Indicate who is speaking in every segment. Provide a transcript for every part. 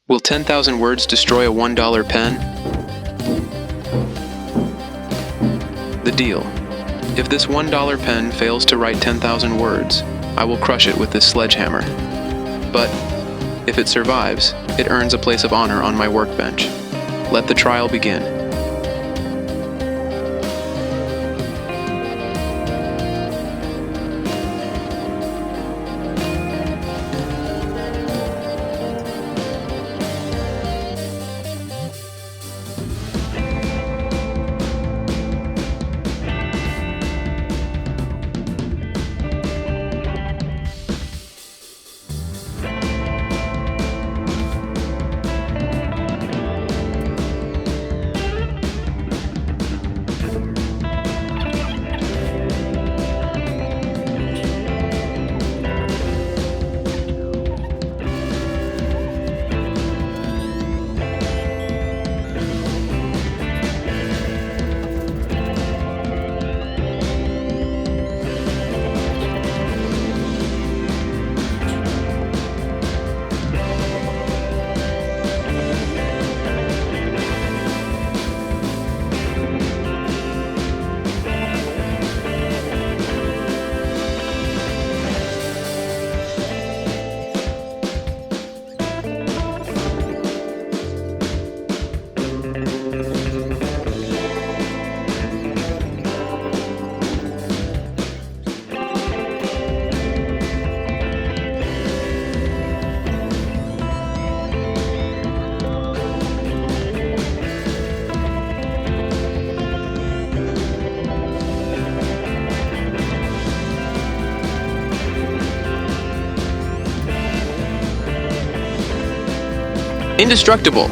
Speaker 1: Will 10,000 words destroy a $1 pen? The deal. If this $1 pen fails to write 10,000 words, I will crush it with this sledgehammer. But if it survives, it earns a place of honor on my workbench. Let the trial begin. Indestructible.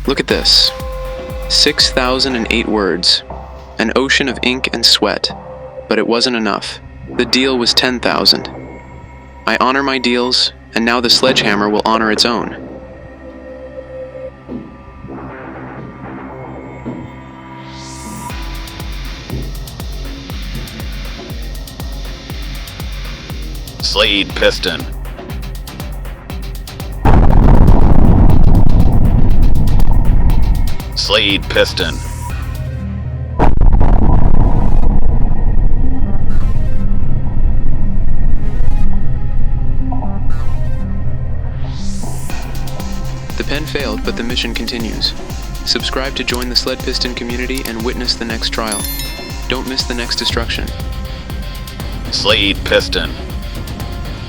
Speaker 1: Look at this. 6,008 words. An ocean of ink and sweat. But it wasn't enough. The deal was 10,000. I honor my deals, and now the sledgehammer will honor its own.
Speaker 2: Sledpiston. Sledpiston.
Speaker 1: The pen failed, but the mission continues. Subscribe to join the Sledpiston community and witness the next trial. Don't miss the next destruction.
Speaker 2: Sledpiston.